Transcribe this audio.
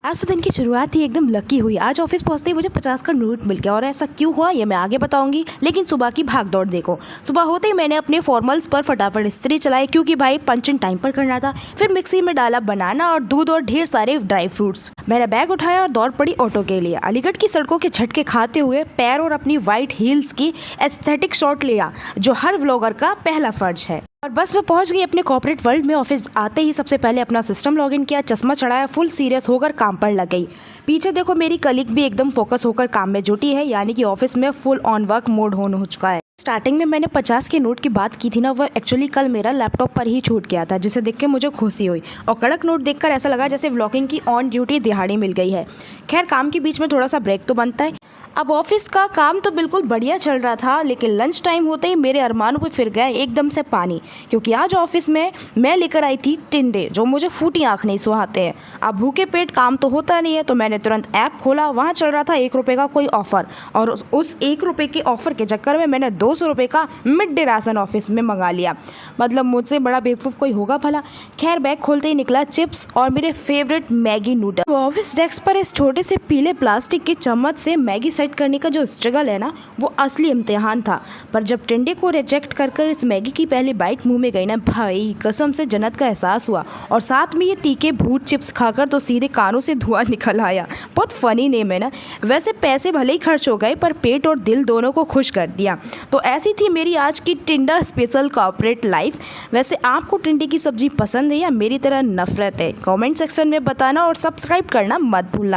आज तो दिन की शुरुआत ही एकदम लकी हुई। आज ऑफिस पहुंचते ही मुझे 50 का नोट मिल गया और ऐसा क्यों हुआ ये मैं आगे बताऊंगी। लेकिन सुबह की भाग दौड़ देखो। सुबह होते ही मैंने अपने फॉर्मल्स पर फटाफट इस्त्री चलाई क्योंकि भाई पंचिंग टाइम पर करना था। फिर मिक्सी में डाला बनाना और दूध और ढेर सारे ड्राई फ्रूट्स। मैंने बैग उठाया और दौड़ पड़ी ऑटो के लिए। अलीगढ़ की सड़कों के झटके खाते हुए पैर और अपनी वाइट हील्स की एस्थेटिक शॉट लिया, जो हर व्लॉगर का पहला फर्ज है। और बस मैं पहुंच गई अपने कॉर्पोरेट वर्ल्ड में। ऑफिस आते ही सबसे पहले अपना सिस्टम लॉगिन किया, चश्मा चढ़ाया, फुल सीरियस होकर काम पर लग गई। पीछे देखो मेरी कलीग भी एकदम फोकस होकर काम में जुटी है, यानी कि ऑफिस में full on work mode on हो चुका है। स्टार्टिंग में मैंने 50 के नोट की बात की थी ना, वो एक्चुअली कल मेरा लैपटॉप पर ही छूट गया था, जिसे देख के मुझे खुशी हुई। और कड़क नोट देखकर ऐसा लगा जैसे व्लॉगिंग की ऑन ड्यूटी दिहाड़ी मिल गई है। खैर, काम के बीच में थोड़ा सा ब्रेक तो बनता है। अब ऑफिस का काम तो बिल्कुल बढ़िया चल रहा था, लेकिन लंच टाइम होते ही मेरे अरमानों पे फिर गया एकदम से पानी, क्योंकि आज ऑफिस में मैं लेकर आई थी टिंडे, जो मुझे फूटी आँख नहीं सुहाते हैं। अब भूखे पेट काम तो होता नहीं है, तो मैंने तुरंत ऐप खोला। वहाँ चल रहा था 1 रुपये का कोई ऑफ़र, और उस 1 रुपये के ऑफ़र के चक्कर में मैंने 200 रुपये का मिड डे राशन ऑफिस में मंगा लिया। मतलब मुझसे बड़ा बेवकूफ़ कोई होगा भला। खैर, बैग खोलते ही निकला चिप्स और मेरे favourite Maggi noodle. Office desk पर इस छोटे से पीले प्लास्टिक के चम्मच से मैगी सेट करने का जो स्ट्रगल है ना, वो असली इम्तिहान था। पर जब टिंडे को रिजेक्ट कर इस मैगी की पहली बाइट मुंह में गई ना, भाई कसम से जन्नत का एहसास हुआ। और साथ में ये तीखे भूत चिप्स खाकर तो सीधे कानों से धुआं निकल आया। बहुत फनी नेम है ना। वैसे पैसे भले ही खर्च हो गए, पर पेट और दिल दोनों को खुश कर दिया। तो ऐसी थी मेरी आज की टिंडा स्पेशल कॉर्पोरेट लाइफ। वैसे आपको टिंडे की सब्जी पसंद है या मेरी तरह नफरत है? कमेंट सेक्शन में बताना और सब्सक्राइब करना मत भूलना।